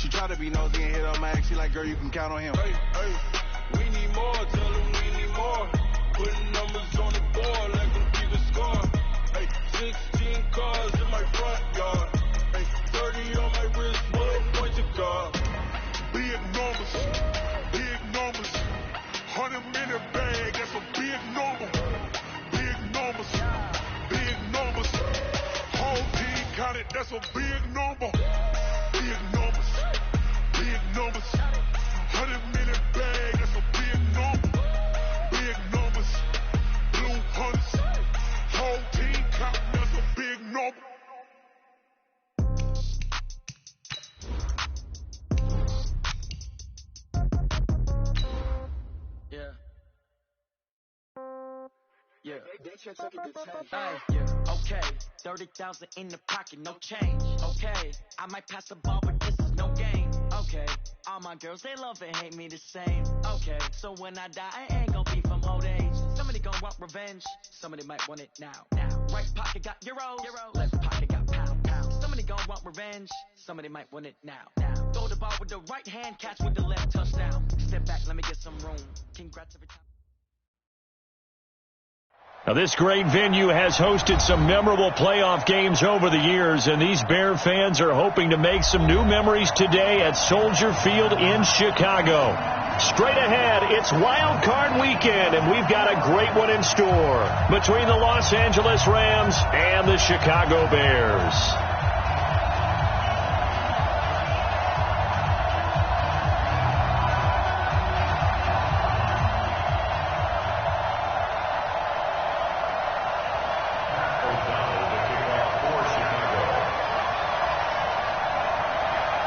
She try to be nosy and hit up my ex. She like, girl, you can count on him. Hey, hey, we need more. Tell them we need more. Putting numbers on the board like them keep a score. Hey, 16 cars in my front yard. Hey, 30 on my wrist, bullet point to guard. Big numbers, 100-minute bag, that's a big number. Big numbers, whole team counted, that's a big number. Big numbers, 100-minute bag, that's a big number. Big numbers, blue hunters, whole team counting, that's a big number. Okay, 30,000 in the pocket, no change. Okay, I might pass the ball, but this is no game. Okay, all my girls, they love and hate me the same. Okay, so when I die, I ain't gonna be from old age. Somebody gon' want revenge, somebody might want it now. Right pocket got euros, left pocket got pound. Somebody gon' want revenge, somebody might want it now. Throw the ball with the right hand, catch with the left, touchdown. Step back, let me get some room. Congrats every time. Now, this great venue has hosted some memorable playoff games over the years, and these Bear fans are hoping to make some new memories today at Soldier Field in Chicago. Straight ahead, it's Wild Card Weekend, and we've got a great one in store between the Los Angeles Rams and the Chicago Bears.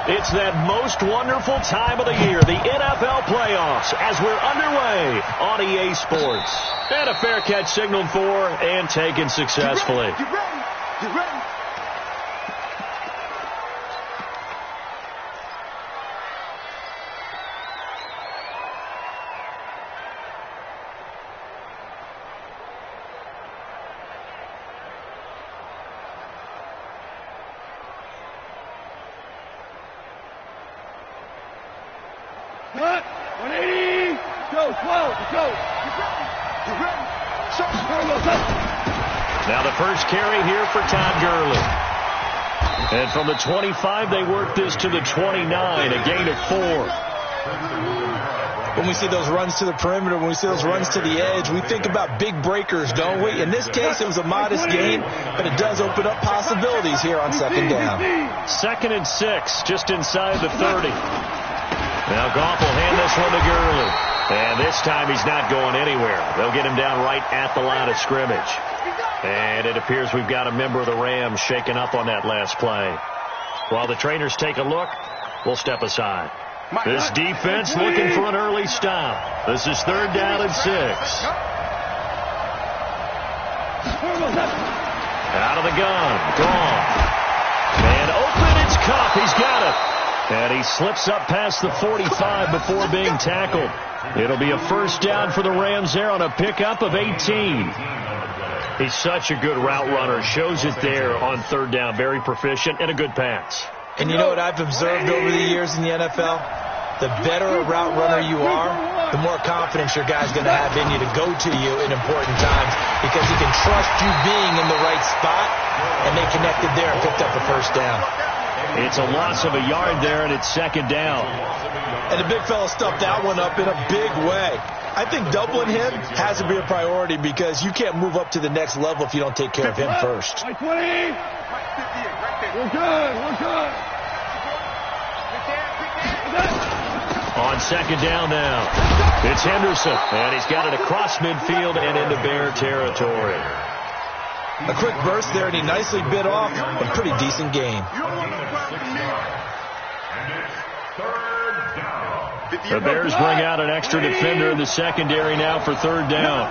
It's that most wonderful time of the year, the NFL playoffs, as we're underway on EA Sports. And a fair catch signaled for and taken successfully. Get ready. Cut! 180! Go, slow, go! Get ready! Now the first carry here for Todd Gurley. And from the 25, they work this to the 29, a gain of 4. When we see those runs to the perimeter, when we see those runs to the edge, we think about big breakers, don't we? In this case, it was a modest gain, but it does open up possibilities here on second down. 2nd and 6, just inside the 30. Now Goff will hand this one to Gurley. And this time he's not going anywhere. They'll get him down right at the line of scrimmage. And it appears we've got a member of the Rams shaken up on that last play. While the trainers take a look, we'll step aside. This defense looking for an early stop. This is 3rd down and 6. Out of the gun. Gone. And open, it's Kupp. He's got it. And he slips up past the 45 before being tackled. It'll be a first down for the Rams there on a pickup of 18. He's such a good route runner. Shows it there on 3rd down. Very proficient and a good pass. And you know what I've observed over the years in the NFL? The better a route runner you are, the more confidence your guy's going to have in you to go to you in important times because he can trust you being in the right spot, and they connected there and picked up the first down. It's a loss of a yard there, and it's 2nd down. And the big fella stuffed that one up in a big way. I think doubling him has to be a priority because you can't move up to the next level if you don't take care of him first. 20! We're good. On 2nd down now, it's Henderson, and he's got it across midfield and into Bear territory. A quick burst there, and he nicely bit off a pretty decent gain. The Bears bring out an extra defender in the secondary now for 3rd down.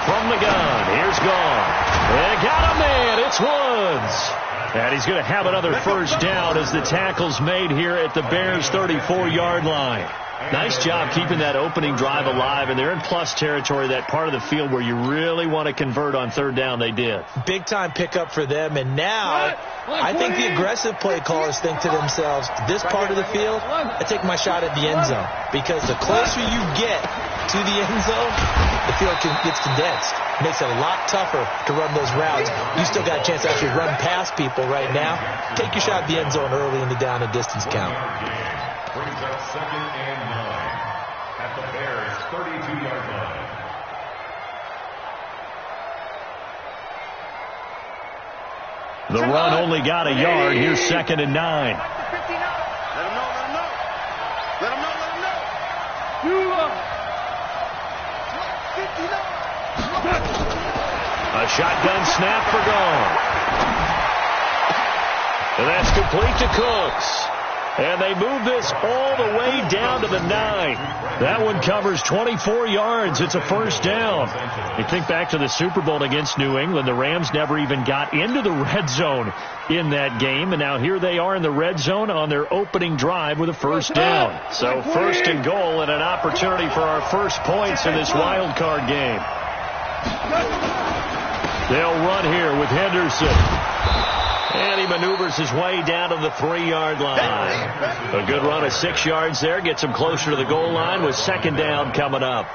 From the gun, here's Gone. And got a man, it's Woods. And he's going to have another first down as the tackle's made here at the Bears' 34-yard line. Nice job keeping that opening drive alive, and they're in plus territory, that part of the field where you really want to convert on third down. They did. Big-time pickup for them, and now I think the aggressive play callers think to themselves, this part of the field, I take my shot at the end zone, because the closer you get to the end zone, the field gets condensed. Makes it a lot tougher to run those routes. You still got a chance to actually run past people right now. Take your shot at the end zone early in the down and distance count. Brings up 2nd and 9 at the Bears' 32-yard line. The run only got a yard. Here's 2nd and 9. Let him know. Let him know. A shotgun snap for gone. And that's complete to Cooks. And they move this all the way down to the 9. That one covers 24 yards. It's a first down. You think back to the Super Bowl against New England. The Rams never even got into the red zone in that game. And now here they are in the red zone on their opening drive with a first down. So first and goal and an opportunity for our first points in this wild card game. They'll run here with Henderson. And he maneuvers his way down to the 3-yard line. A good run of 6 yards there. Gets him closer to the goal line with 2nd down coming up.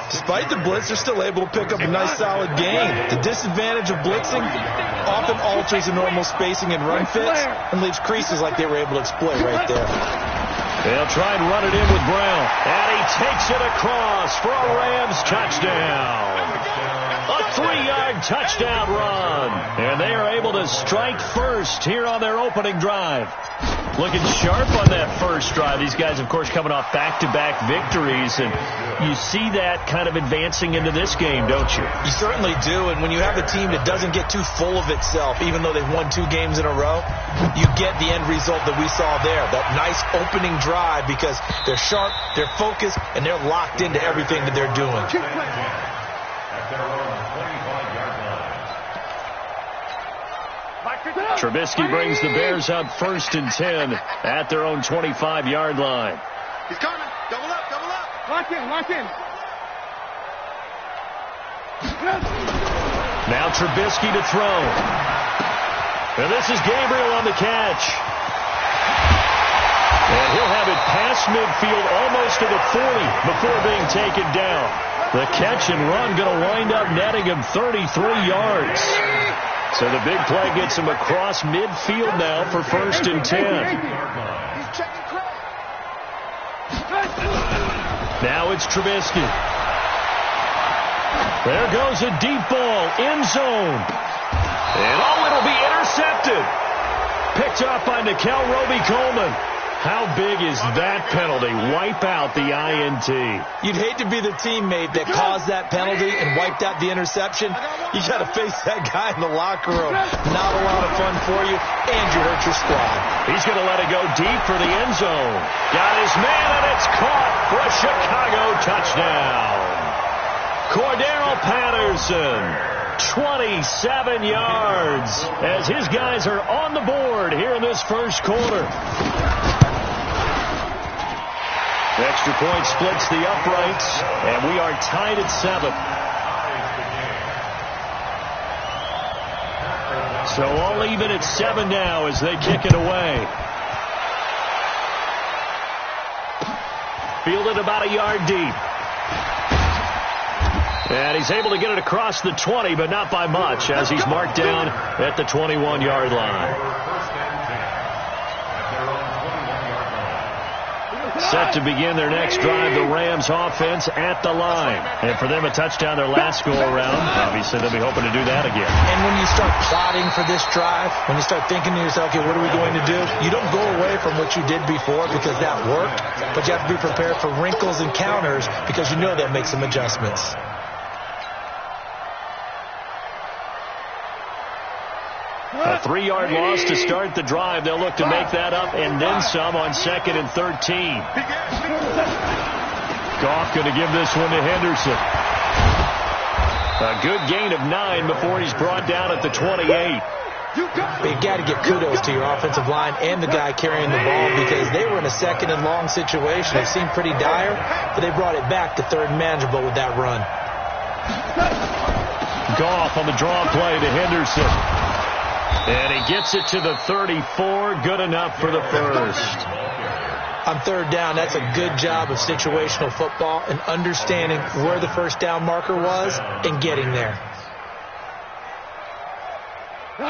Despite the blitz, they're still able to pick up a nice solid gain. The disadvantage of blitzing often alters the normal spacing and run fits and leaves creases like they were able to exploit right there. They'll try and run it in with Brown. And he takes it across for a Rams touchdown. A 3-yard touchdown run. And they are able to strike first here on their opening drive. Looking sharp on that first drive. These guys, of course, coming off back-to-back victories. And you see that kind of advancing into this game, don't you? You certainly do. And when you have a team that doesn't get too full of itself, even though they've won 2 games in a row, you get the end result that we saw there. That nice opening drive because they're sharp, they're focused, and they're locked into everything that they're doing. Trubisky brings the Bears up 1st and 10 at their own 25-yard line. He's coming. Double up. Lock in. Now Trubisky to throw. And this is Gabriel on the catch. And he'll have it past midfield almost to the 40 before being taken down. The catch and run going to wind up netting him 33 yards. So the big play gets him across midfield now for 1st and 10. Now it's Trubisky. There goes a deep ball, end zone. And it'll be intercepted. Picked up by Nickel Roby-Coleman. How big is that penalty? Wipe out the INT. You'd hate to be the teammate that caused that penalty and wiped out the interception. You got to face that guy in the locker room. Not a lot of fun for you, and you hurt your squad. He's going to let it go deep for the end zone. Got his man, and it's caught for a Chicago touchdown. Cordero Patterson, 27 yards, as his guys are on the board here in this first quarter. The extra point splits the uprights, and we are tied at 7. So all even at 7 now as they kick it away. Fielded about a yard deep. And he's able to get it across the 20, but not by much, as he's marked down at the 21-yard line. Set to begin their next drive, the Rams offense at the line. And for them, a touchdown their last go-around. Obviously, they'll be hoping to do that again. And when you start plotting for this drive, when you start thinking to yourself, okay, what are we going to do? You don't go away from what you did before because that worked, but you have to be prepared for wrinkles and counters because you know they'll make some adjustments. A 3-yard loss to start the drive. They'll look to make that up and then some on 2nd and 13. Goff going to give this one to Henderson. A good gain of 9 before he's brought down at the 28. But you got to give kudos to your offensive line and the guy carrying the ball because they were in a second and long situation. It seemed pretty dire, but they brought it back to third and manageable with that run. Goff on the draw play to Henderson. And he gets it to the 34. Good enough for the first. On third down, that's a good job of situational football and understanding where the first down marker was and getting there.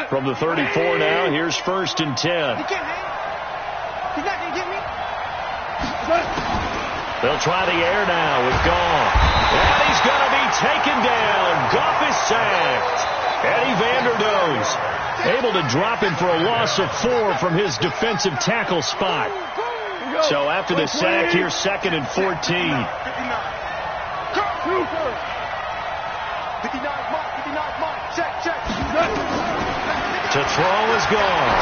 From the 34 now, here's 1st and 10. He's not going to get me. They'll try the air now with Goff. And he's going to be taken down. Goff is sacked. Eddie Vanderdoes able to drop him for a loss of 4 from his defensive tackle spot. So after the sack, here's 2nd and 14. 59, check. To throw is gone.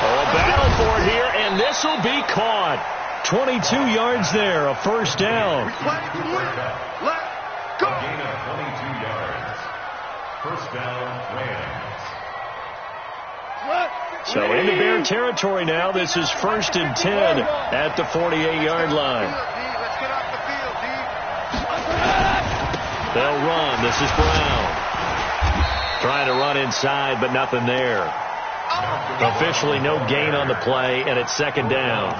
Oh, a battle for it here, and this will be caught. 22 yards there, a first down. Let's go. A gain of 22 yards. First down, Rams. So into Bear territory now. This is 1st and 10 at the 48-yard line. Let's get off the field, D. They'll run. This is Brown. Trying to run inside, but nothing there. Officially no gain on the play, and it's 2nd down.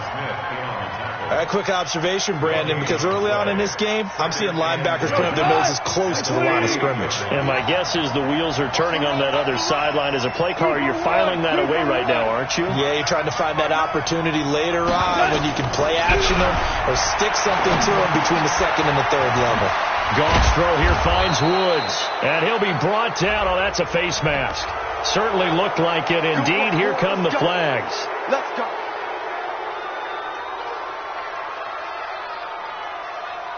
A quick observation, Brandon, because early on in this game, I'm seeing linebackers put up their noses close to the line of scrimmage. And my guess is the wheels are turning on that other sideline. As a play caller, you're filing that away right now, aren't you? Yeah, you're trying to find that opportunity later on when you can play action them or stick something to them between the 2nd and the 3rd level. Goff's throw here finds Woods, and he'll be brought down. Oh, that's a face mask. Certainly looked like it. Indeed, here come the flags. Let's go.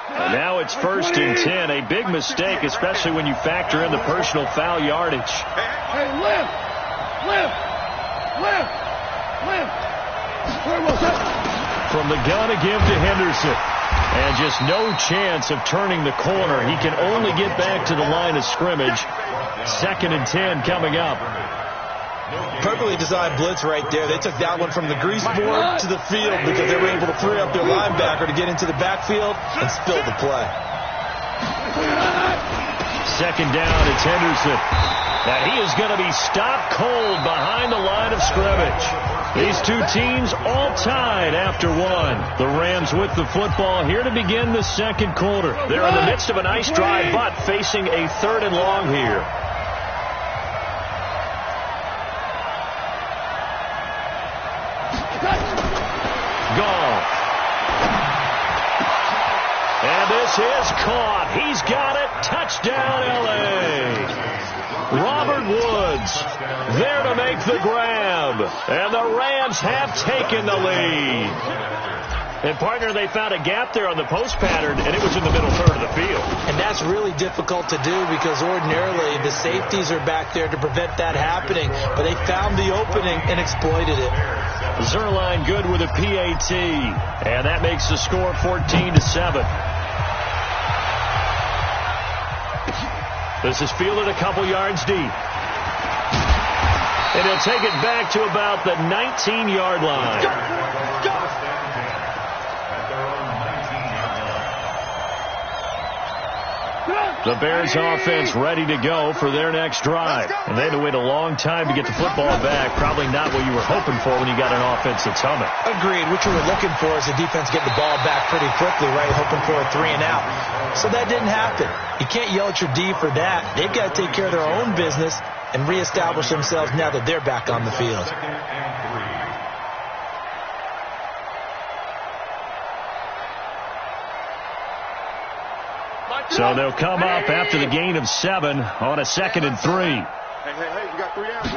And now it's 1st and 10. A big mistake, especially when you factor in the personal foul yardage. Hey, Lim. Where was that? From the gun again to Henderson. And just no chance of turning the corner. He can only get back to the line of scrimmage. 2nd and 10 coming up. Perfectly designed blitz right there. They took that one from the grease board to the field because they were able to free up their linebacker to get into the backfield and spill the play. 2nd down, it's Henderson. Now he is going to be stopped cold behind the line of scrimmage. These two teams all tied after one. The Rams with the football here to begin the 2nd quarter. They're in the midst of a nice drive, but facing a 3rd and long here. Goff. And this is caught. He's got it. Touchdown, L.A. Robert Woods there to make the grab. And the Rams have taken the lead. And, partner, they found a gap there on the post pattern, and it was in the middle 3rd of the field. And that's really difficult to do because ordinarily the safeties are back there to prevent that happening. But they found the opening and exploited it. Zerline good with a PAT. And that makes the score 14-7. This is fielded a couple yards deep. And he'll take it back to about the 19-yard line. The Bears offense ready to go for their next drive. And they had to wait a long time to get the football back. Probably not what you were hoping for when you got an offense that's humming. Agreed. What you were looking for is the defense getting the ball back pretty quickly, right? Hoping for a 3 and out. So that didn't happen. You can't yell at your D for that. They've got to take care of their own business and reestablish themselves now that they're back on the field. So they'll come up after the gain of 7 on a 2nd and 3. Hey, you got 3 outs.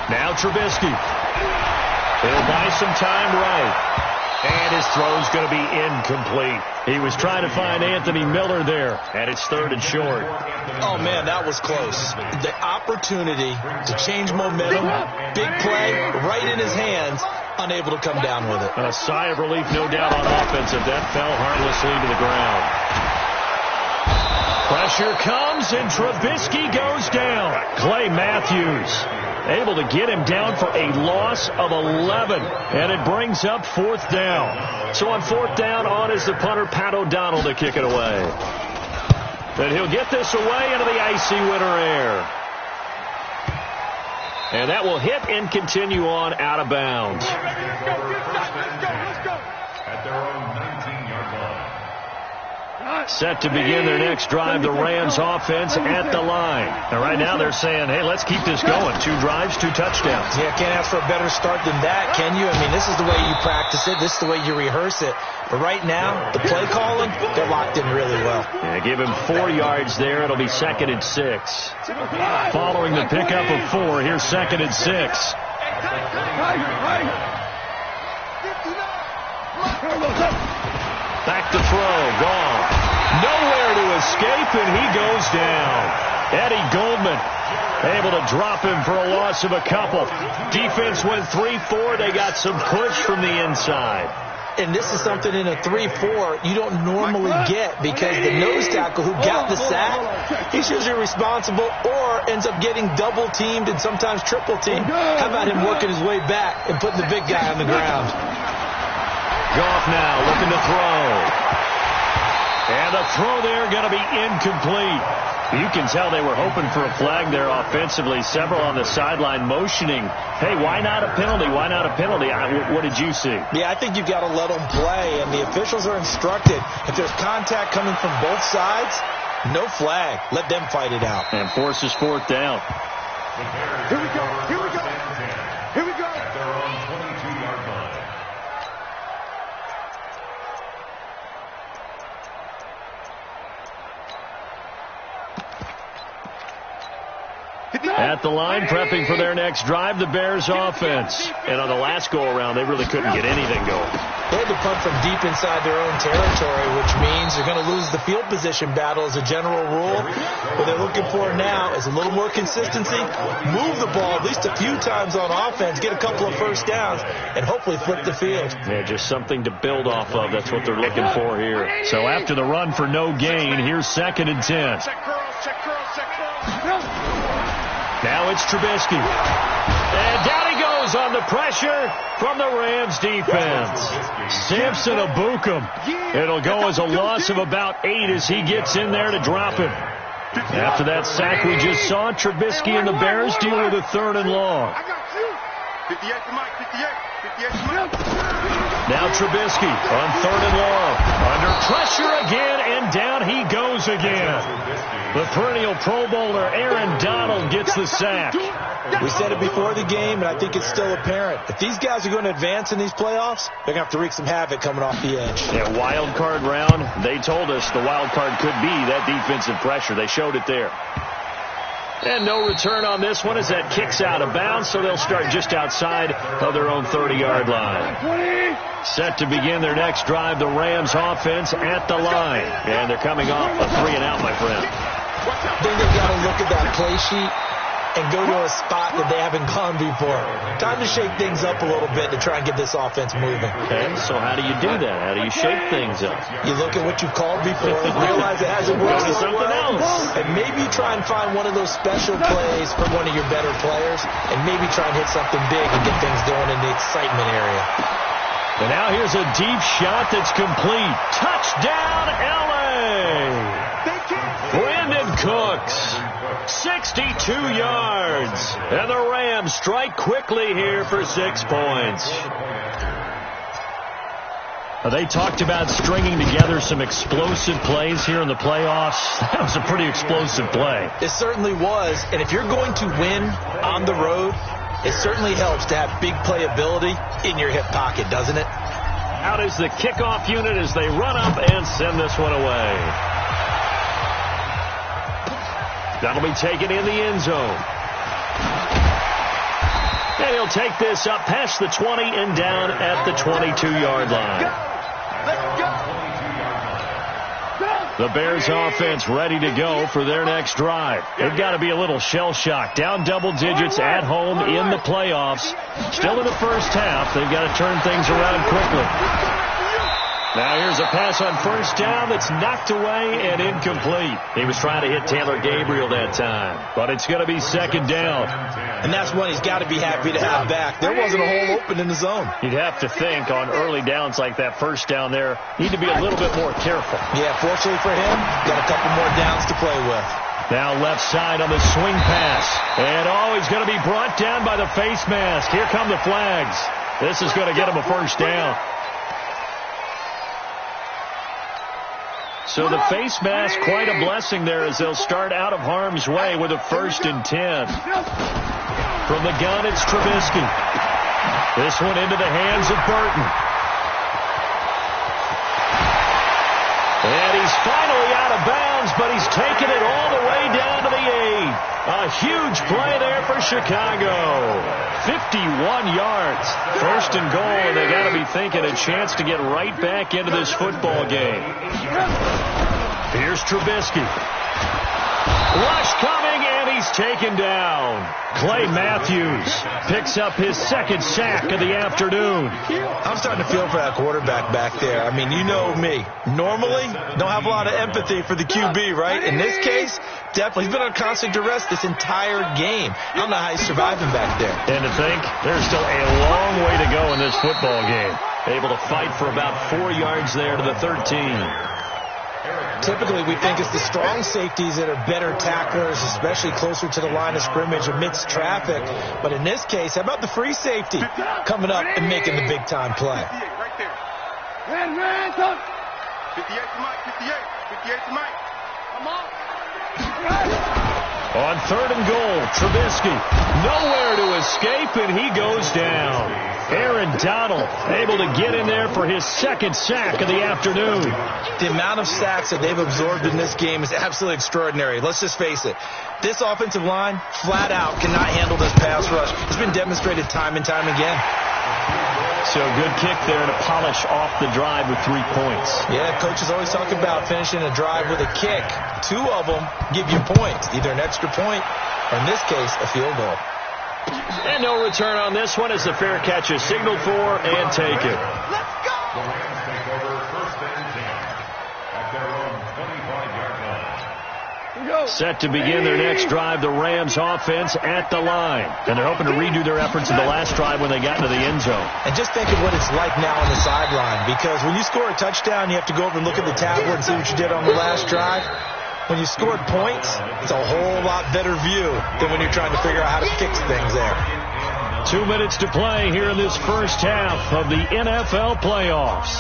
Now Trubisky. He'll buy some time right. And his throw's going to be incomplete. He was trying to find Anthony Miller there, and it's 3rd and short. Oh, man, that was close. The opportunity to change momentum, big play, right in his hands, unable to come down with it. A sigh of relief, no doubt, on offense if that fell harmlessly to the ground. pressure comes, and Trubisky goes down. Clay Matthews able to get him down for a loss of 11, and it brings up 4th down. So on 4th down, on is the punter, Pat O'Donnell, to kick it away. And he'll get this away into the icy winter air. And that will hit and continue on out of bounds. At their own 19-yard line. Set to begin their next drive, the Rams offense at the line. And right now they're saying, hey, let's keep this going. 2 drives, 2 touchdowns. Yeah, can't ask for a better start than that, can you? I mean, this is the way you practice it. This is the way you rehearse it. But right now, the play calling, they're locked in really well. Yeah, give him 4 yards there. It'll be 2nd and 6. Following the pickup of 4, here's 2nd and 6. Back to throw, gone. Nowhere to escape, and he goes down. Eddie Goldman able to drop him for a loss of a couple. Defense went 3-4. They got some push from the inside. And this is something in a 3-4 you don't normally get, because the nose tackle who got the sack, he's usually responsible or ends up getting double teamed and sometimes triple teamed. How about him working his way back and putting the big guy on the ground? Goff now looking to throw. And the throw there going to be incomplete. You can tell they were hoping for a flag there offensively. Several on the sideline motioning, hey, why not a penalty? Why not a penalty? What did you see? Yeah, I think you've got to let them play, and the officials are instructed. If there's contact coming from both sides, no flag. Let them fight it out. And forces 4th down. Here we go. Here we go. Here we go. At their own 22-yard line. At the line, prepping for their next drive, the Bears offense. And on the last go-around, they really couldn't get anything going. They had to punt from deep inside their own territory, which means they're going to lose the field position battle as a general rule. What they're looking for now is a little more consistency, move the ball at least a few times on offense, get a couple of first downs, and hopefully flip the field. Yeah, just something to build off of. That's what they're looking for here. So after the run for no gain, here's 2nd and 10. Check girls, check girls, check girls. Now it's Trubisky. And down he goes on the pressure from the Rams defense. Samson Abukum. It'll go as a loss of about 8 as he gets in there to drop him. After that sack we just saw, Trubisky and the Bears deal with a 3rd and long. 58 to Mike, 58 to Mike. Now Trubisky on 3rd and long. Under pressure again, and down he goes again. The perennial Pro Bowler Aaron Donald gets the sack. We said it before the game, and I think it's still apparent. If these guys are going to advance in these playoffs, they're going to have to wreak some havoc coming off the edge. Yeah, wild card round. They told us the wild card could be that defensive pressure. They showed it there. And no return on this one as that kicks out of bounds, so they'll start just outside of their own 30-yard line. Set to begin their next drive, the Rams offense at the line. And they're coming off a 3-and-out, my friend. I think they've got to look at that play sheet and go to a spot that they haven't gone before. Time to shake things up a little bit to try and get this offense moving. Okay, so how do you do that? How do you shake things up? You look at what you've called before, realize it hasn't worked Go to something else. and maybe try and find one of those special plays from one of your better players, and maybe try and hit something big and get things going in the excitement area. And now here's a deep shot that's complete. Touchdown, L.A. Brandon Cooks, 62 yards. And the Rams strike quickly here for 6 points. They talked about stringing together some explosive plays here in the playoffs. That was a pretty explosive play. It certainly was. And if you're going to win on the road, it certainly helps to have big playability in your hip pocket, doesn't it? Out is the kickoff unit as they run up and send this one away. That'll be taken in the end zone. And he'll take this up past the 20 and down at the 22-yard line. The Bears offense ready to go for their next drive. They've got to be a little shell-shocked. Down double digits at home in the playoffs. Still in the first half. They've got to turn things around quickly. Now here's a pass on first down that's knocked away and incomplete. He was trying to hit Taylor Gabriel that time, but it's going to be second down. And that's one he's got to be happy to have back. There wasn't a hole open in the zone. You'd have to think on early downs like that first down there, need to be a little bit more careful. Yeah, fortunately for him, got a couple more downs to play with. Now left side on the swing pass. And he's going to be brought down by the face mask. Here come the flags. This is going to get him a first down. So the face mask, quite a blessing there as they'll start out of harm's way with a 1st and 10. From the gun, it's Trubisky. This one into the hands of Burton. And he's finally out of bounds, but he's taken it all the way down to the 8. A huge play there for Chicago. 51 yards. 1st and goal, and they got to be thinking a chance to get right back into this football game. Here's Trubisky. Rush coming, and he's taken down. Clay Matthews picks up his 2nd sack of the afternoon. I'm starting to feel for that quarterback back there. I mean, you know me. Normally, don't have a lot of empathy for the QB, right? In this case, definitely. He's been on constant duress this entire game. I don't know how he's surviving back there. And to think, there's still a long way to go in this football game. Able to fight for about 4 yards there to the 13. Typically, we think it's the strong safeties that are better tacklers, especially closer to the line of scrimmage amidst traffic. But in this case, how about the free safety coming up and making the big-time play? 58 right there. Man, 58 to Mike, 58 to Mike. Come on. On 3rd and goal, Trubisky nowhere to escape, and he goes down. Aaron Donald able to get in there for his 2nd sack of the afternoon. The amount of sacks that they've absorbed in this game is absolutely extraordinary. Let's just face it. This offensive line, flat out, cannot handle this pass rush. It's been demonstrated time and time again. So good kick there to polish off the drive with 3 points. Yeah, coaches always talk about finishing a drive with a kick. 2 of them give you points, either an extra point or, in this case, a field goal. And no return on this one as the fair catch is signaled for and taken. Let's go! The Rams take over 1st and 10 at their own 25-yard line. Set to begin their next drive, the Rams offense at the line. And they're hoping to redo their efforts in the last drive when they got into the end zone. And just think of what it's like now on the sideline, because when you score a touchdown, you have to go over and look at the tablet and see what you did on the last drive. When you scored points, it's a whole lot better view than when you're trying to figure out how to fix things there. 2 minutes to play here in this first half of the NFL playoffs.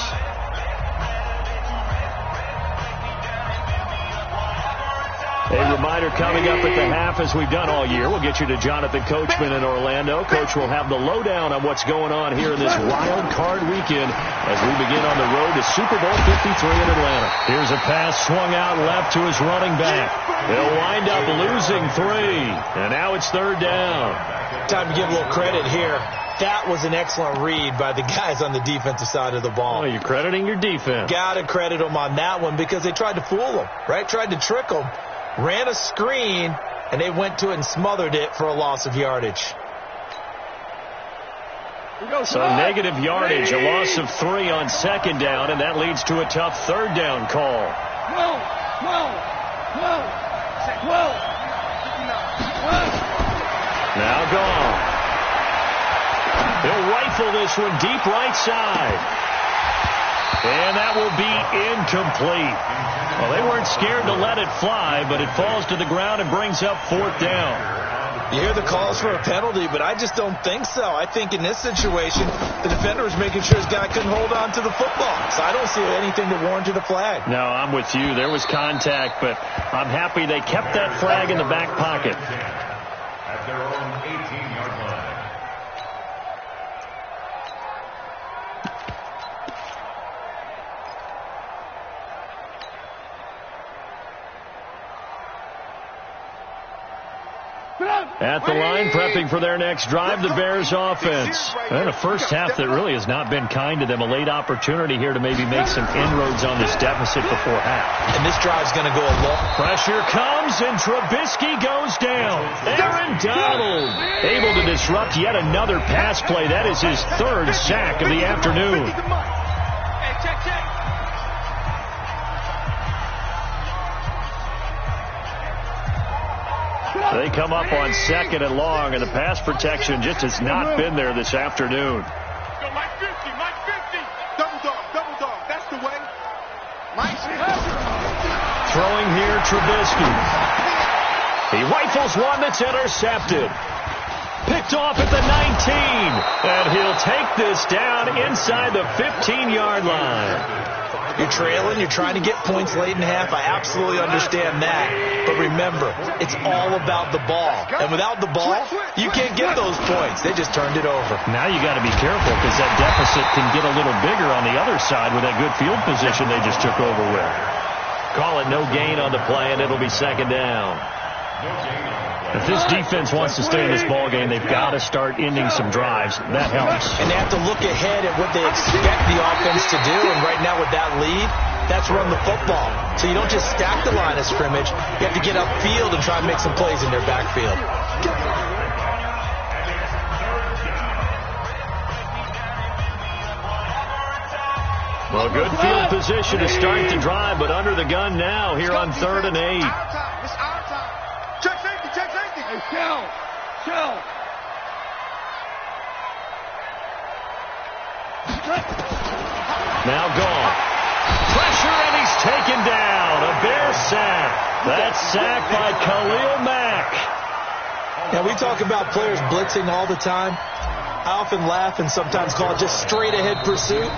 A reminder coming up at the half, as we've done all year, we'll get you to Jonathan Coachman in Orlando. Coach will have the lowdown on what's going on here in this wild card weekend as we begin on the road to Super Bowl 53 in Atlanta. Here's a pass swung out left to his running back. They'll wind up losing 3, and now it's 3rd down. Time to give a little credit here. That was an excellent read by the guys on the defensive side of the ball. Oh, you're crediting your defense. Got to credit them on that one because they tried to fool them, right? Tried to trick them. Ran a screen, and they went to it and smothered it for a loss of yardage. So negative yardage, a loss of 3 on 2nd down, and that leads to a tough 3rd down call. Now gone. He'll rifle this one deep right side. And that will be incomplete. Well, they weren't scared to let it fly, but it falls to the ground and brings up 4th down. You hear the calls for a penalty, but I just don't think so. I think in this situation, the defender was making sure his guy couldn't hold on to the football. So I don't see anything that warranted a flag. No, I'm with you. There was contact, but I'm happy they kept that flag in the back pocket. At their own 18-yard line. At the line, prepping for their next drive, the Bears offense. And a first half that really has not been kind to them. A late opportunity here to maybe make some inroads on this deficit before half. And this drive's going to go a long. Pressure comes, and Trubisky goes down. Aaron Donald able to disrupt yet another pass play. That is his 3rd sack of the afternoon. They come up on 2nd and long, and the pass protection just has not been there this afternoon. Go Mike 50, Mike 50. Double dog. That's the way. Mike. Throwing here, Trubisky. He rifles one that's intercepted. Picked off at the 19, and he'll take this down inside the 15-yard line. You're trailing, you're trying to get points late in half. I absolutely understand that. But remember, it's all about the ball. And without the ball, you can't get those points. They just turned it over. Now you got to be careful because that deficit can get a little bigger on the other side with that good field position they just took over with. Call it no gain on the play, and it'll be 2nd down. If this defense wants to stay in this ballgame, they've got to start ending some drives. That helps. And they have to look ahead at what they expect the offense to do. And right now with that lead, that's run the football. So you don't just stack the line of scrimmage. You have to get upfield and try and make some plays in their backfield. Well, good field position to start the drive, but under the gun now here on 3rd and 8. It's our time. Check safety. Hey, Shell. Now gone. Pressure, and he's taken down. A Bear sack. That's sacked by Khalil Mack. Now, we talk about players blitzing all the time. I often laugh and sometimes call it just straight-ahead pursuit.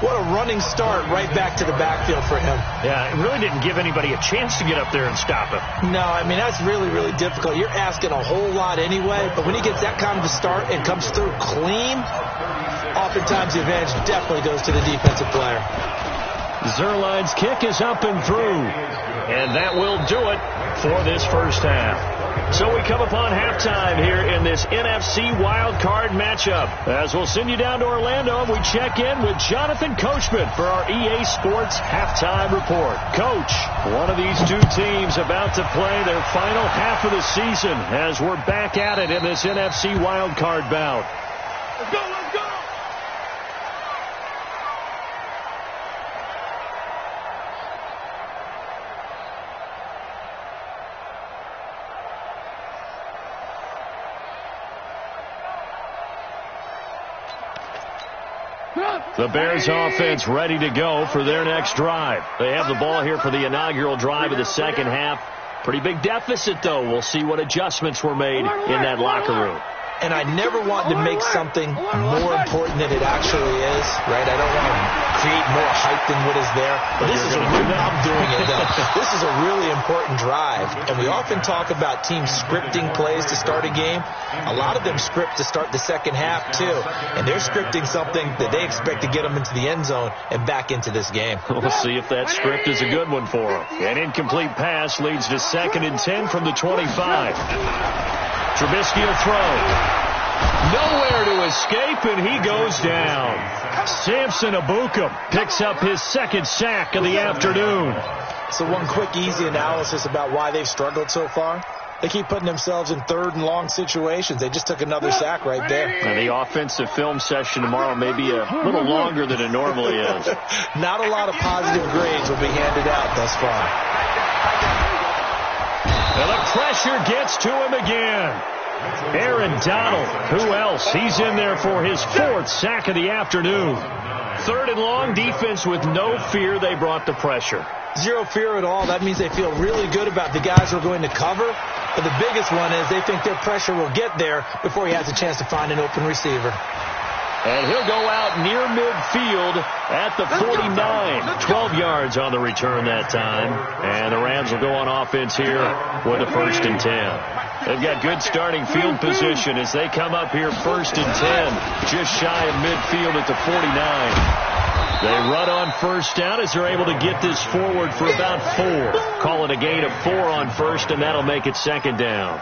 What a running start right back to the backfield for him. Yeah, it really didn't give anybody a chance to get up there and stop him. No, I mean, that's really, really difficult. You're asking a whole lot anyway, but when he gets that kind of a start and comes through clean, oftentimes the advantage definitely goes to the defensive player. Zerline's kick is up and through, and that will do it for this first half. So we come upon halftime here in this NFC wildcard matchup. As we'll send you down to Orlando, we check in with Jonathan Coachman for our EA Sports halftime report. Coach, one of these two teams about to play their final half of the season as we're back at it in this NFC wildcard bout. Let's go. The Bears offense ready to go for their next drive. They have the ball here for the inaugural drive of the second half. Pretty big deficit, though. We'll see what adjustments were made in that locker room. And I never want to make something more important than it actually is, right? I don't want to create more hype than what is there. But this is I'm doing it, though. This is a really important drive. And we often talk about teams scripting plays to start a game. A lot of them script to start the second half, too. And they're scripting something that they expect to get them into the end zone and back into this game. We'll see if that script is a good one for them. An incomplete pass leads to 2nd and 10 from the 25. Trubisky will throw. Nowhere to escape, and he goes down. Samson Ebukam picks up his 2nd sack of the afternoon. So one quick, easy analysis about why they've struggled so far. They keep putting themselves in 3rd and long situations. They just took another sack right there. And the offensive film session tomorrow may be a little longer than it normally is. Not a lot of positive grades will be handed out thus far. And the pressure gets to him again. Aaron Donald, who else? He's in there for his 4th sack of the afternoon. 3rd and long, defense with no fear. They brought the pressure. Zero fear at all. That means they feel really good about the guys who are going to cover. But the biggest one is they think their pressure will get there before he has a chance to find an open receiver. And he'll go out near midfield at the 49. 12 yards on the return that time. And the Rams will go on offense here with a 1st and 10. They've got good starting field position as they come up here 1st and 10. Just shy of midfield at the 49. They run on 1st down as they're able to get this forward for about 4. Call it a gain of 4 on 1st, and that'll make it 2nd down.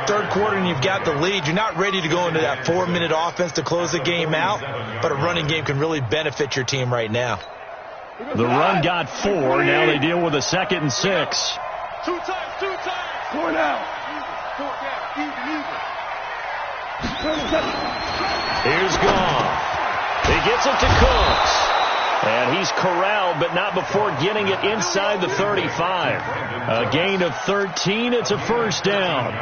3rd quarter, and you've got the lead. You're not ready to go into that 4-minute offense to close the game out, but a running game can really benefit your team right now. The run got 4. Now they deal with a 2nd and 6. 2 times. 4 down. 4 down. Easy. Here's Goff. He gets it to Cooks. And he's corralled, but not before getting it inside the 35. A gain of 13. It's a first down.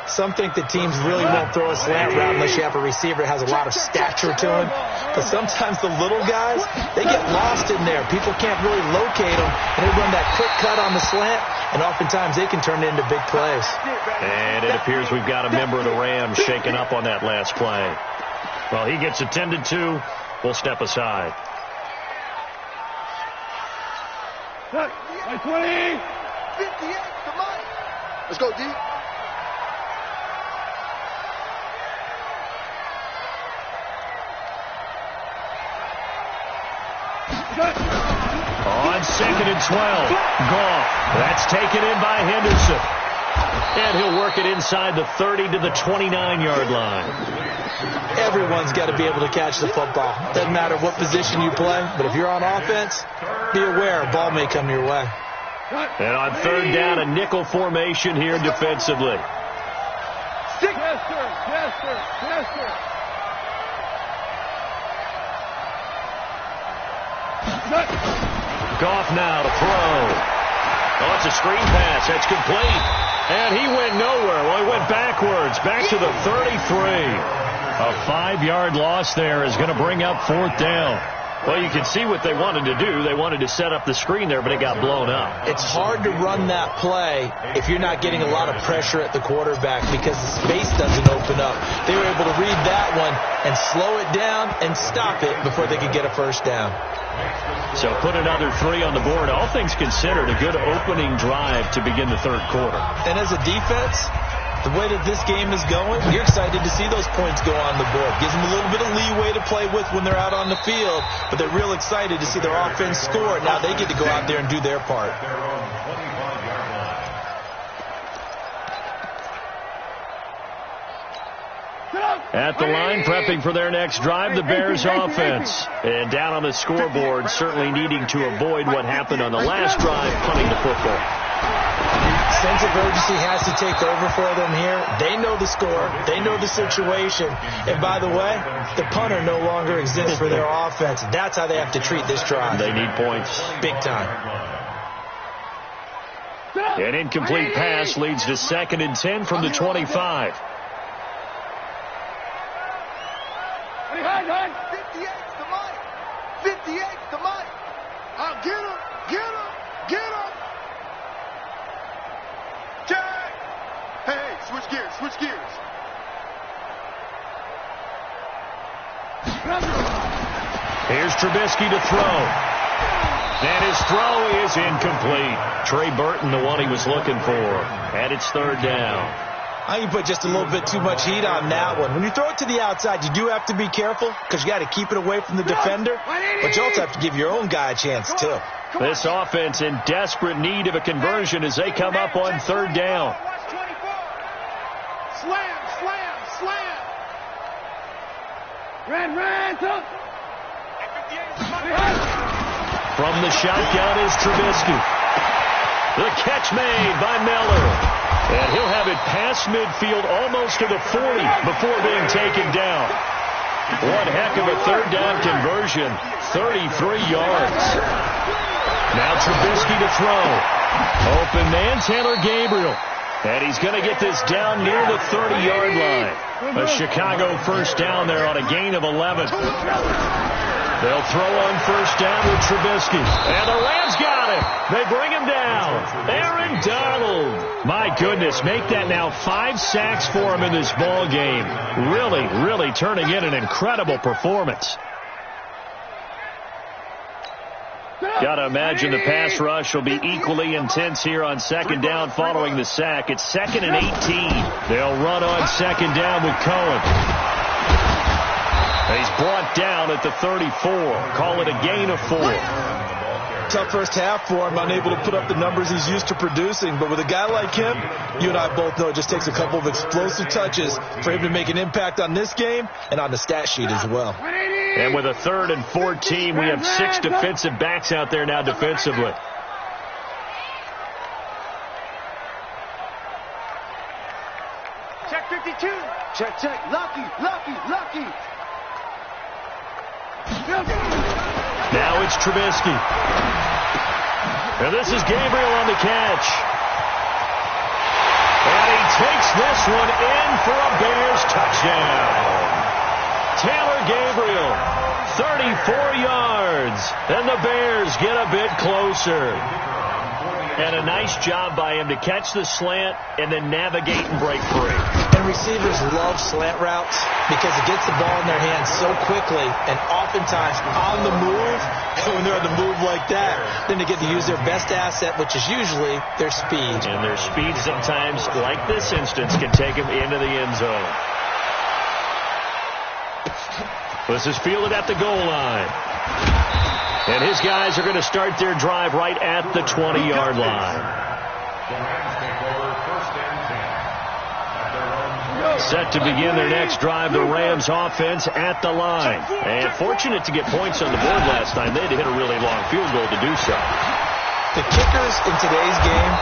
Some think that teams really won't throw a slant route unless you have a receiver that has a lot of stature to him. But sometimes the little guys, they get lost in there. People can't really locate them, and they run that quick cut on the slant, and oftentimes they can turn it into big plays. And it appears we've got a member of the Rams shaken up on that last play. Well, he gets attended to. We'll step aside. 20. 58. Come on. Let's go, D. On 2nd and 12. Goff. That's taken in by Henderson. And he'll work it inside the 30 to the 29-yard line. Everyone's got to be able to catch the football. Doesn't matter what position you play, but if you're on offense, be aware a ball may come your way. And on 3rd down, a nickel formation here defensively. Yes, sir. Yes, sir. Yes, sir. Goff now to throw. Oh, it's a screen pass. That's complete. And he went nowhere. Well, he went backwards. Back to the 33. A 5-yard loss there is going to bring up 4th down. Well, you can see what they wanted to do. They wanted to set up the screen there, but it got blown up. It's hard to run that play if you're not getting a lot of pressure at the quarterback because the space doesn't open up. They were able to read that one and slow it down and stop it before they could get a first down. So put another 3 on the board. All things considered, a good opening drive to begin the 3rd quarter. And as a defense, the way that this game is going, you're excited to see those points go on the board. Gives them a little bit of leeway to play with when they're out on the field, but they're real excited to see their offense score. Now they get to go out there and do their part. At the line, prepping for their next drive, the Bears offense. And down on the scoreboard, certainly needing to avoid what happened on the last drive, punting the football. Sense of urgency has to take over for them here. They know the score. They know the situation. And by the way, the punter no longer exists for their offense. That's how they have to treat this drive. They need points. Big time. An incomplete pass leads to 2nd and 10 from the 25. 58's the mic. 58's the mic. I'll get him. Get him. Get him. Jack. Hey, switch gears. Switch gears. Here's Trubisky to throw. And his throw is incomplete. Trey Burton, the one he was looking for. And it's 3rd down. I think you put just a little bit too much heat on that one. When you throw it to the outside, you do have to be careful because you got to keep it away from the defender. But you also have to give your own guy a chance, too. This offense in desperate need of a conversion as they come up on 3rd down. Slam, slam, slam. Ran, took. From the shotgun is Trubisky. The catch made by Miller. And he'll have it past midfield almost to the 40 before being taken down. One heck of a 3rd down conversion. 33 yards. Now Trubisky to throw. Open man, Taylor Gabriel. And he's going to get this down near the 30-yard line. A Chicago first down there on a gain of 11. They'll throw on 1st down with Trubisky. And the Rams got him. They bring him down. Aaron Donald. My goodness, make that now 5 sacks for him in this ball game. Really turning in an incredible performance. Got to imagine the pass rush will be equally intense here on 2nd down following the sack. It's 2nd and 18. They'll run on 2nd down with Cohen. He's brought down at the 34. Call it a gain of 4. Tough first half for him, unable to put up the numbers he's used to producing. But with a guy like him, you and I both know it just takes a couple of explosive touches for him to make an impact on this game and on the stat sheet as well. And with a 3rd and 14, we have 6 defensive backs out there now defensively. Check 52. Check. Lucky. Now it's Trubisky. And this is Gabriel on the catch. And he takes this one in for a Bears touchdown. Taylor Gabriel, 34 yards. And the Bears get a bit closer. And a nice job by him to catch the slant and then navigate and break free. And receivers love slant routes because it gets the ball in their hands so quickly and oftentimes on the move. And when they're on the move like that, then they get to use their best asset, which is usually their speed. And their speed sometimes, like this instance, can take them into the end zone. This is fielded at the goal line. And his guys are going to start their drive right at the 20-yard line. Set to begin their next drive, the Rams offense at the line. And fortunate to get points on the board last time. They had to hit a really long field goal to do so. The kickers in today's game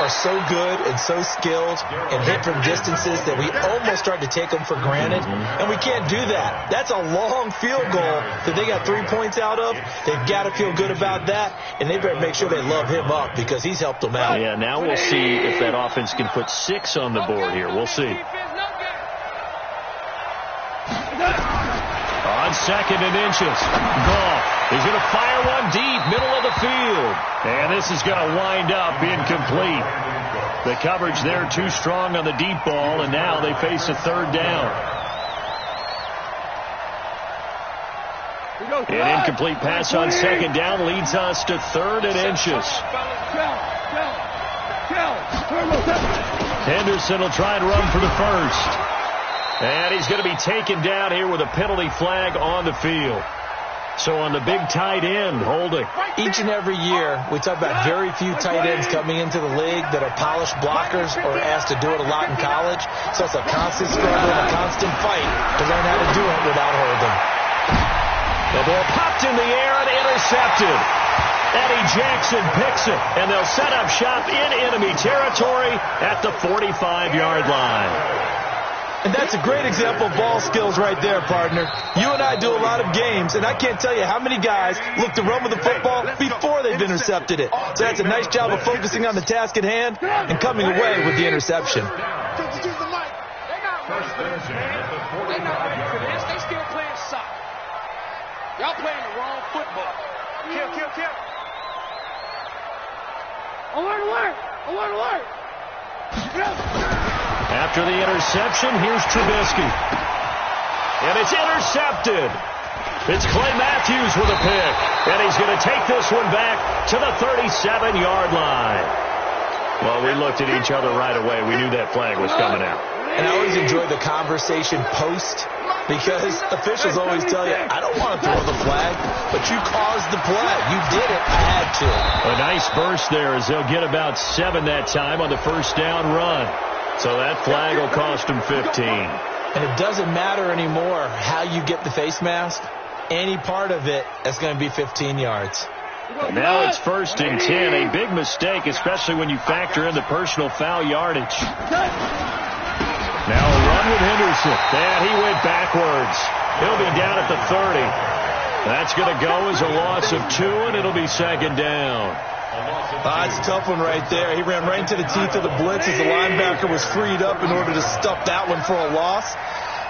are so good and so skilled and hit from distances that we almost start to take them for granted. And we can't do that. That's a long field goal that they got 3 points out of. They've got to feel good about that, and they better make sure they love him up because he's helped them out. Yeah, now we'll see if that offense can put 6 on the board here. We'll see. On second and inches, Goff is going to fire one deep, middle of the field. And this is going to wind up incomplete. The coverage there too strong on the deep ball, and now they face a third down. An incomplete pass on second down leads us to third and inches. Henderson will try and run for the first. And he's going to be taken down here with a penalty flag on the field. So on the big tight end, holding. Each and every year, we talk about very few tight ends coming into the league that are polished blockers or asked to do it a lot in college. So it's a constant struggle and a constant fight to learn how to do it without holding. The ball popped in the air and intercepted. Eddie Jackson picks it, and they'll set up shop in enemy territory at the 45-yard line. And that's a great example of ball skills right there, partner. You and I do a lot of games, and I can't tell you how many guys look to run with the football before they've intercepted it. So that's a nice job of focusing on the task at hand and coming away with the interception. They're not ready for this. They still playing soccer. Y'all playing the wrong football. Kill. Alert. After the interception, here's Trubisky. And it's intercepted. It's Clay Matthews with a pick. And he's going to take this one back to the 37-yard line. Well, we looked at each other right away. We knew that flag was coming out. And I always enjoy the conversation post because officials always tell you, I don't want to throw the flag, but you caused the play. You did it. I had to. A nice burst there as they'll get about 7 that time on the first down run. So that flag will cost them 15. And it doesn't matter anymore how you get the face mask. Any part of it is going to be 15 yards. And now it's first and 10. A big mistake, especially when you factor in the personal foul yardage. Now a run with Henderson. And he went backwards. He'll be down at the 30. That's going to go as a loss of 2, and it'll be second down. That's a tough one right there. He ran right into the teeth of the blitz as the linebacker was freed up in order to stuff that one for a loss.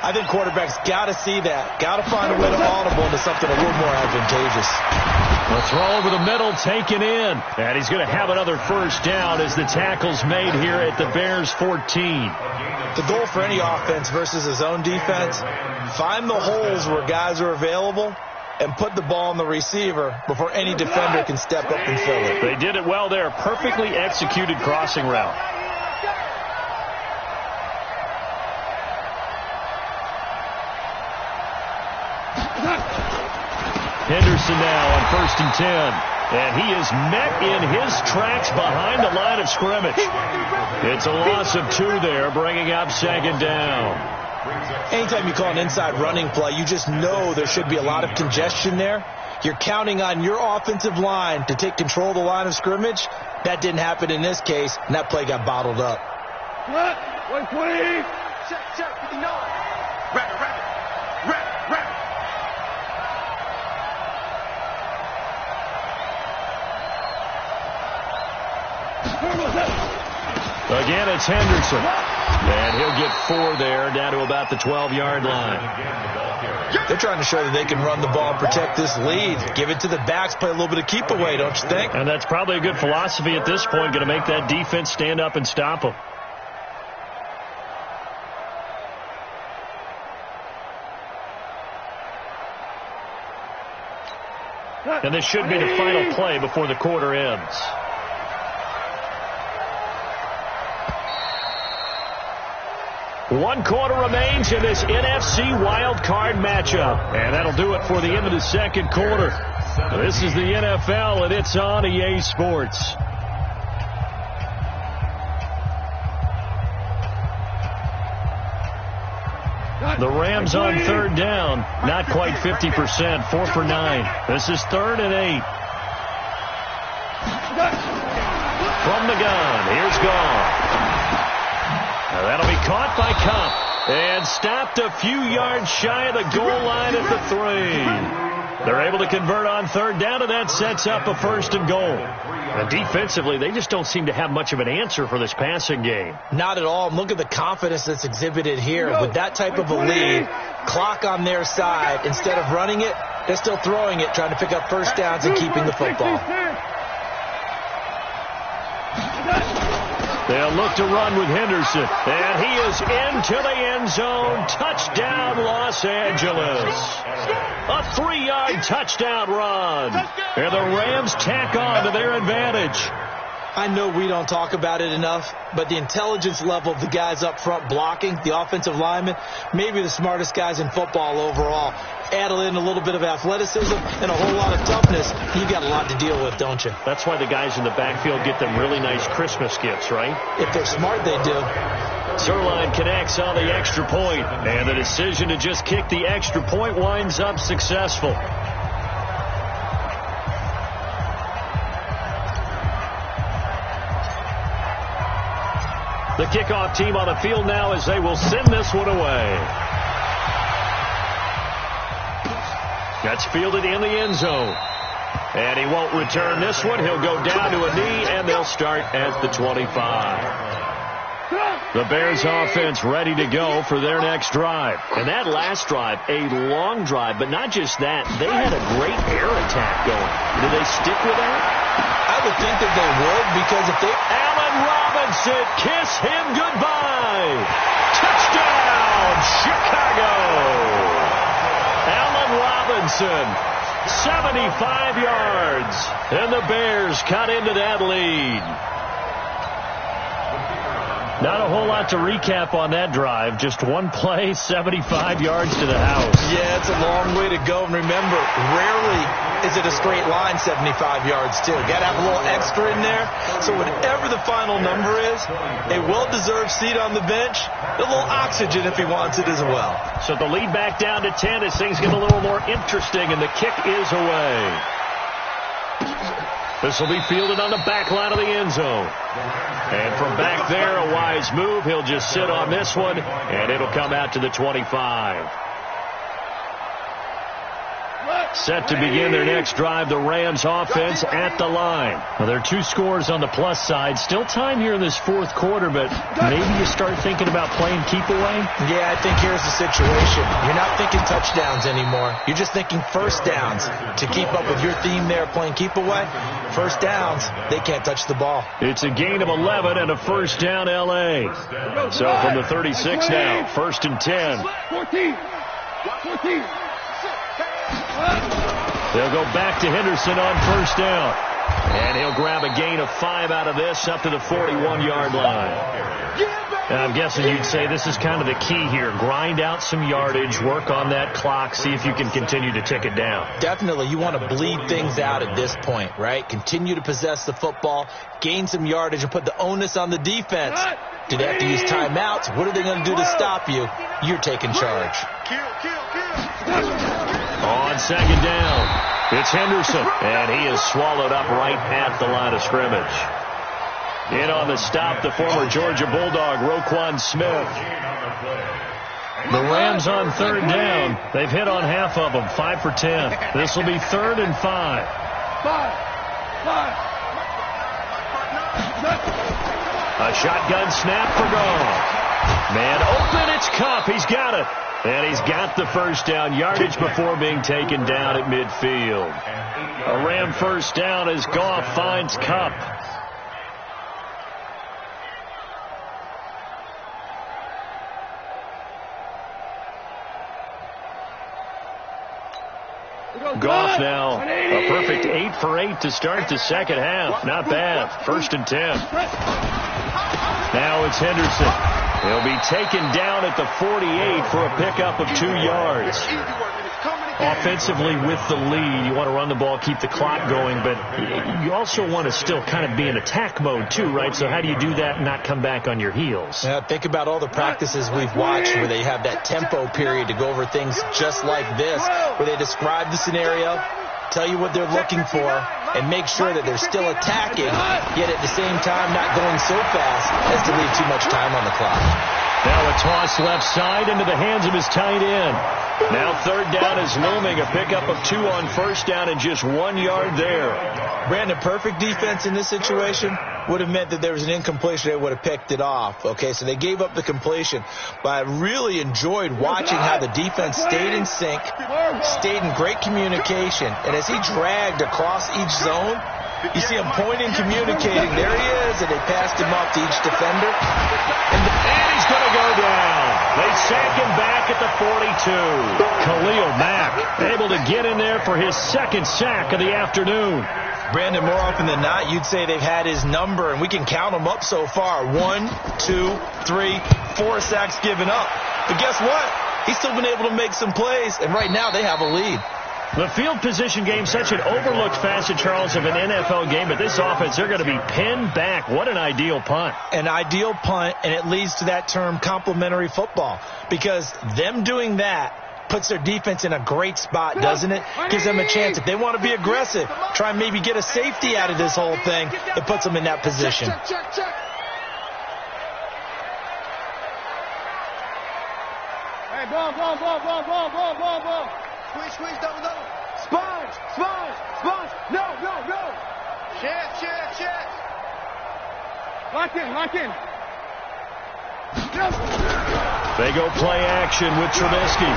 I think quarterbacks got to see that. Got to find a way to audible into something a little more advantageous. The throw over the middle taken in. And he's going to have another first down as the tackle's made here at the Bears 14. The goal for any offense versus his own defense, find the holes where guys are available and put the ball on the receiver before any defender can step up and fill it. They did it well there. Perfectly executed crossing route. Henderson now on first and 10. And he is met in his tracks behind the line of scrimmage. It's a loss of 2 there, bringing up second down. Anytime you call an inside running play, you just know there should be a lot of congestion there. You're counting on your offensive line to take control of the line of scrimmage. That didn't happen in this case, and that play got bottled up. 120. Check, 59. Rapid. Again, it's Henderson. And he'll get 4 there, down to about the 12-yard line. They're trying to show that they can run the ball and protect this lead. Give it to the backs, play a little bit of keep away, don't you think? And that's probably a good philosophy at this point, going to make that defense stand up and stop them. And this should be the final play before the quarter ends. One quarter remains in this NFC wildcard matchup. And that'll do it for the end of the second quarter. This is the NFL, and it's on EA Sports. The Rams on third down. Not quite 50%. 4 for 9. This is 3rd and 8. From the gun. Here's Gone. Now that'll be caught by Cup. And stopped a few yards shy of the goal line at the 3. They're able to convert on third down, and that sets up a 1st and goal. And defensively, they just don't seem to have much of an answer for this passing game. Not at all. Look at the confidence that's exhibited here. With that type of a lead, clock on their side, instead of running it, they're still throwing it, trying to pick up first downs and keeping the football. They'll look to run with Henderson. And he is into the end zone. Touchdown, Los Angeles. A 3-yard touchdown run. And the Rams tack on to their advantage. I know we don't talk about it enough, but the intelligence level of the guys up front blocking, the offensive linemen, maybe the smartest guys in football overall. Add in a little bit of athleticism and a whole lot of toughness. You got a lot to deal with, don't you? That's why the guys in the backfield get them really nice Christmas gifts, right? If they're smart, they do. Zerline connects on the extra point, and the decision to just kick the extra point winds up successful. The kickoff team on the field now as they will send this one away. That's fielded in the end zone. And he won't return this one. He'll go down to a knee, and they'll start at the 25. The Bears offense ready to go for their next drive. And that last drive, a long drive, but not just that. They had a great air attack going. Did they stick with that? I would think that they would, because if they... Allen Robinson, kiss him goodbye. Touchdown, Chicago. Allen Robinson, 75 yards. And the Bears cut into that lead. Not a whole lot to recap on that drive. Just one play, 75 yards to the house. Yeah, it's a long way to go. And remember, rarely is it a straight line 75 yards, too. Got to have a little extra in there. So whatever the final number is, a well-deserved seat on the bench, a little oxygen if he wants it as well. So the lead back down to 10 as things get a little more interesting, and the kick is away. This will be fielded on the back line of the end zone. And from back there, a wise move. He'll just sit on this one, and it'll come out to the 25. Set to begin their next drive, the Rams offense at the line. Well, there are 2 scores on the plus side. Still time here in this 4th quarter, but maybe you start thinking about playing keep away? Yeah, I think here's the situation. You're not thinking touchdowns anymore. You're just thinking first downs. To keep up with your theme there, playing keep away, first downs, they can't touch the ball. It's a gain of 11 and a first down, L.A. So from the 36 now, 1st and 10. 14. They'll go back to Henderson on first down. And he'll grab a gain of 5 out of this up to the 41-yard line. And I'm guessing you'd say this is kind of the key here. Grind out some yardage, work on that clock, see if you can continue to tick it down. Definitely. You want to bleed things out at this point, right? Continue to possess the football, gain some yardage, and put the onus on the defense. Do they have to use timeouts? What are they going to do to stop you? You're taking charge. On second down, it's Henderson, and he is swallowed up right at the line of scrimmage. In on the stop, the former Georgia Bulldog, Roquan Smith. The Rams on third down. They've hit on half of them, 5 for 10. This will be 3rd and 5. A shotgun snap for Goff. Man open, it's Kupp. He's got it. And he's got the first down yardage before being taken down at midfield. A Ram first down as Goff finds Kupp. Goff now a perfect 8 for 8 to start the second half. Not bad. 1st and 10. Now it's Henderson. He'll be taken down at the 48 for a pickup of 2 yards. Offensively with the lead, you want to run the ball, keep the clock going, but you also want to still kind of be in attack mode too, right? So how do you do that and not come back on your heels? Yeah, think about all the practices we've watched where they have that tempo period to go over things just like this, where they describe the scenario, tell you what they're looking for, and make sure that they're still attacking, yet at the same time not going so fast as to leave too much time on the clock. Now a toss left side into the hands of his tight end. Now 3rd down is looming. A pickup of 2 on 1st down and just 1 yard there. Brandon, perfect defense in this situation would have meant that there was an incompletion. They would have picked it off. Okay, so they gave up the completion. But I really enjoyed watching how the defense stayed in sync, stayed in great communication. And as he dragged across each zone, you see him pointing, communicating. There he is, and they passed him off to each defender. And he's going to go down. They sack him back at the 42. Khalil Mack able to get in there for his 2nd sack of the afternoon. Brandon, more often than not, you'd say they've had his number, and we can count them up so far. 1, 2, 3, 4 sacks given up. But guess what? He's still been able to make some plays, and right now they have a lead. The field position game, such an overlooked facet, Charles, of an NFL game, but this offense, they're going to be pinned back. What an ideal punt. An ideal punt, and it leads to that term complementary football, because them doing that puts their defense in a great spot, doesn't it? Gives them a chance. If they want to be aggressive, try and maybe get a safety out of this whole thing, it puts them in that position. Check. Hey, ball. Squeeze, double. Sponge. No. Check. Lock in. They go play action with Trubisky.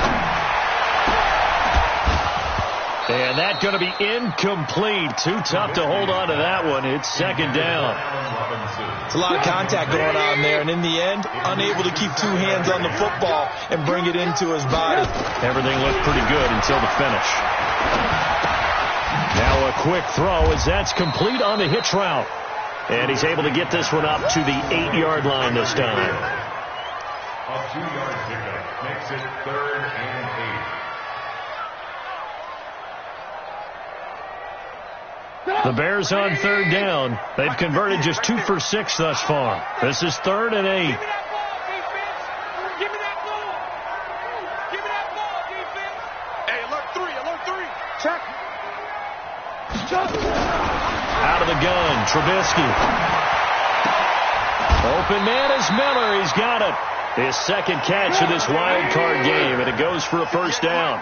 And that's going to be incomplete. Too tough to hold on to that one. It's 2nd down. It's a lot of contact going on there, and in the end, unable to keep 2 hands on the football and bring it into his body. Everything looked pretty good until the finish. Now a quick throw as that's complete on the hitch route. And he's able to get this one up to the 8-yard line this time. A 2-yard pickup makes it 3rd and 8. The Bears on 3rd down. They've converted just 2 for 6 thus far. This is 3rd and 8. Give me that ball, defense. Hey, alert 3. Check. Out of the gun, Trubisky. Open man is Miller. He's got it. His 2nd catch of this wild card game, and it goes for a first down.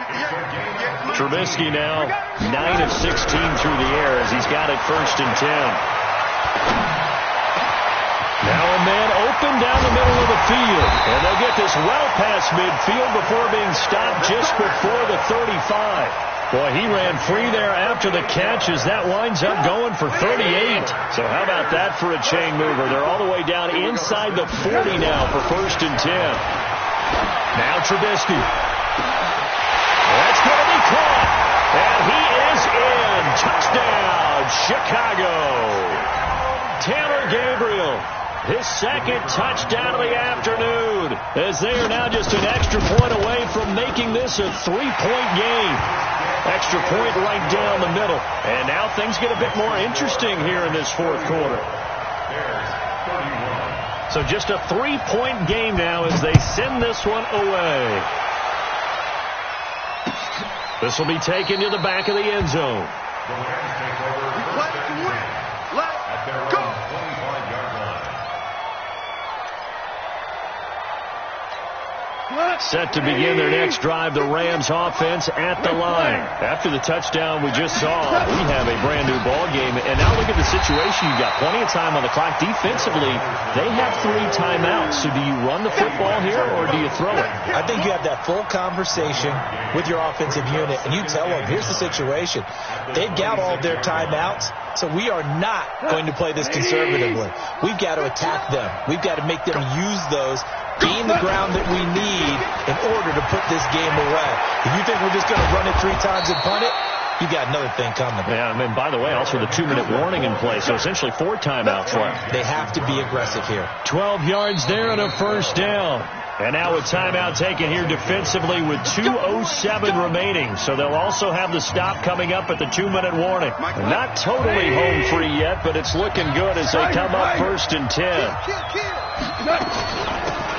Trubisky now 9 of 16 through the air as he's got it 1st and 10. Now a man open down the middle of the field, and they'll get this well past midfield before being stopped just before the 35. Boy, he ran free there after the catch as that winds up going for 38. So how about that for a chain mover? They're all the way down inside the 40 now for 1st and 10. Now Trubisky. That's going to be caught. And he is in. Touchdown, Chicago. Taylor Gabriel. His 2nd touchdown of the afternoon, as they are now just an extra point away from making this a 3-point game. Extra point right down the middle. And now things get a bit more interesting here in this 4th quarter. So just a 3-point game now as they send this one away. This will be taken to the back of the end zone. The Rams take over first and 10 at their own 25-yard line. Set to begin their next drive, the Rams offense at the line. After the touchdown we just saw, we have a brand new ball game. And now look at the situation. You've got plenty of time on the clock. Defensively, they have 3 timeouts. So do you run the football here or do you throw it? I think you have that full conversation with your offensive unit, and you tell them, here's the situation. They've got all of their timeouts, so we are not going to play this conservatively. We've got to attack them. We've got to make them use those, gain the ground that we need in order to put this game away. If you think we're just going to run it 3 times and punt it, you got another thing coming. Yeah, I mean, by the way, also the 2-minute warning in play, so essentially 4 timeouts left. They have to be aggressive here. 12 yards there and a first down. And now a timeout taken here defensively with 2:07 remaining. So they'll also have the stop coming up at the 2-minute warning. Not totally home free yet, but it's looking good as they come up 1st and 10.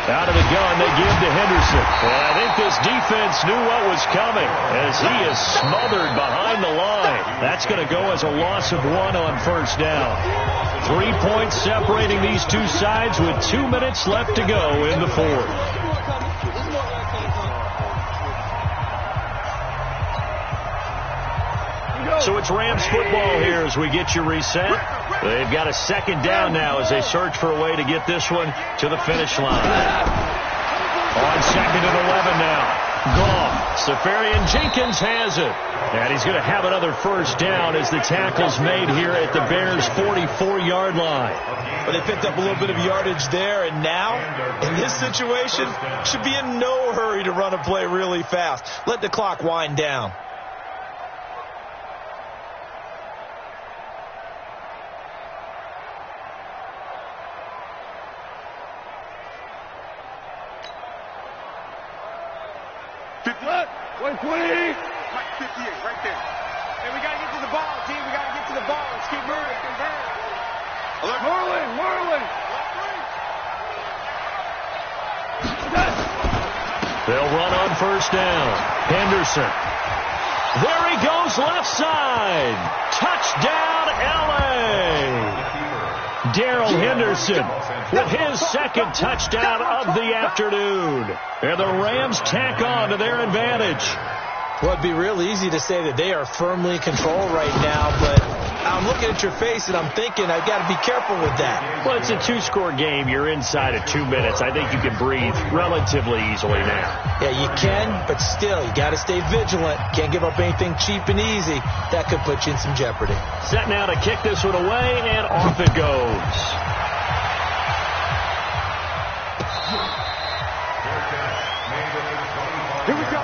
Out of the gun, they give to Henderson. And I think this defense knew what was coming as he is smothered behind the line. That's going to go as a loss of 1 on first down. 3 points separating these two sides with 2 minutes left to go in the fourth. So it's Rams football here as we get you reset. They've got a second down now as they search for a way to get this one to the finish line. On 2nd and 11 now. Goff. Safarian Jenkins has it. And he's going to have another first down as the tackle's made here at the Bears' 44-yard line. But they picked up a little bit of yardage there, and now, in this situation, should be in no hurry to run a play really fast. Let the clock wind down. Mike 58, right there. Hey, we got to get to the ball, team. We got to get to the ball. Let's keep moving. Marlin. They'll run on first down. Henderson. There he goes, left side. Touchdown, L.A. Darrell Henderson with his second touchdown of the afternoon. And the Rams tack on to their advantage. Well, it'd be real easy to say that they are firmly in control right now, but I'm looking at your face and I'm thinking I've got to be careful with that. Well, it's a 2-score game. You're inside of 2 minutes. I think you can breathe relatively easily now. Yeah, you can, but still, you got to stay vigilant. Can't give up anything cheap and easy. That could put you in some jeopardy. Set now to kick this one away, and off it goes. Here we go.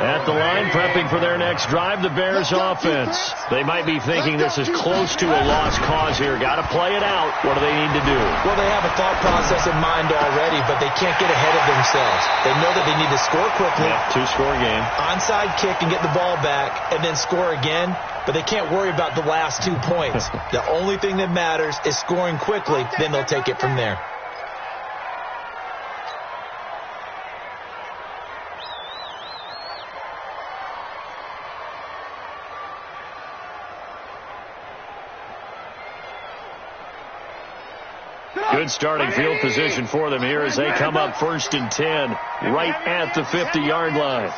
At the line, prepping for their next drive, the Bears offense. They might be thinking this is close to a lost cause here. Got to play it out. What do they need to do? Well, they have a thought process in mind already, but they can't get ahead of themselves. They know that they need to score quickly. Yeah, 2-score game. Onside kick and get the ball back and then score again, but they can't worry about the last 2 points. The only thing that matters is scoring quickly, then they'll take it from there. Good starting field position for them here as they come up 1st and 10, right at the 50-yard line.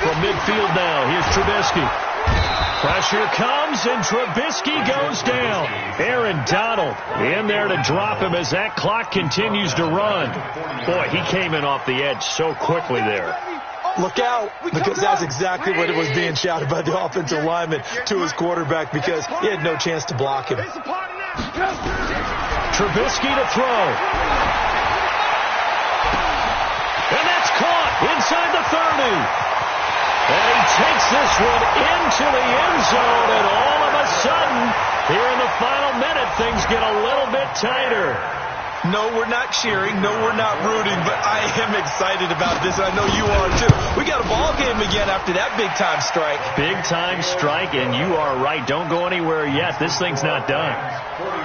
From midfield now, here's Trubisky. Pressure comes, and Trubisky goes down. Aaron Donald in there to drop him as that clock continues to run. Boy, he came in off the edge so quickly there. Look out, because that's exactly what it was being shouted by the offensive lineman to his quarterback because he had no chance to block him. Trubisky to throw. And that's caught inside the 30. And he takes this one into the end zone, and all of a sudden, here in the final minute, things get a little bit tighter. No, we're not cheering. No, we're not rooting, but I am excited about this. I know you are, too. We got a ball game again after that big-time strike. Big-time strike, and you are right. Don't go anywhere yet. This thing's not done.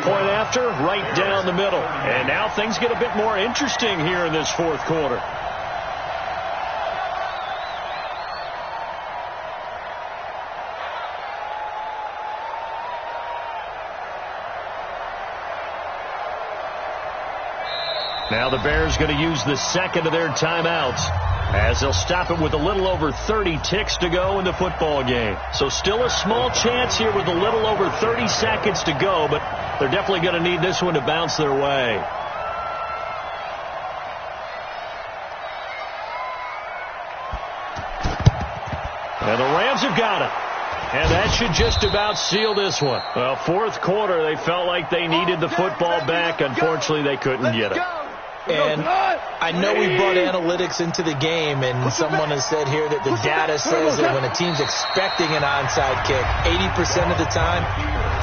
Point after, right down the middle. And now things get a bit more interesting here in this fourth quarter. Now the Bears going to use the second of their timeouts as they'll stop it with a little over 30 ticks to go in the football game. So still a small chance here with a little over 30 seconds to go, but they're definitely going to need this one to bounce their way. And the Rams have got it. And that should just about seal this one. Well, fourth quarter, they felt like they needed the football back. Unfortunately, they couldn't get it. And I know we brought analytics into the game, and someone has said here that the data says that when a team's expecting an onside kick, 80% of the time,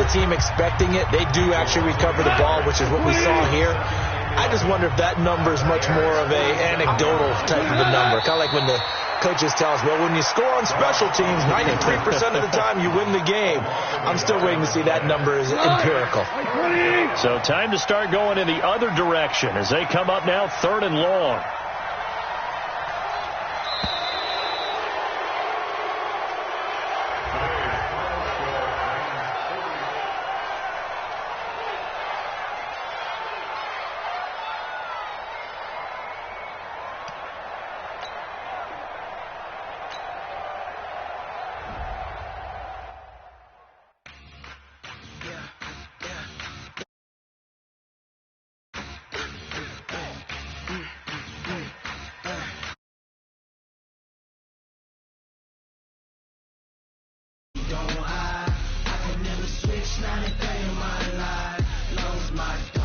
the team expecting it, they do actually recover the ball, which is what we saw here. I just wonder if that number is much more of a anecdotal type of a number. Kind of like when the coaches tell us, well, when you score on special teams, 93% of the time you win the game. I'm still waiting to see that number is empirical. So time to start going in the other direction as they come up now 3rd and long. Don't hide, I can never switch, not a day in my life. Lost my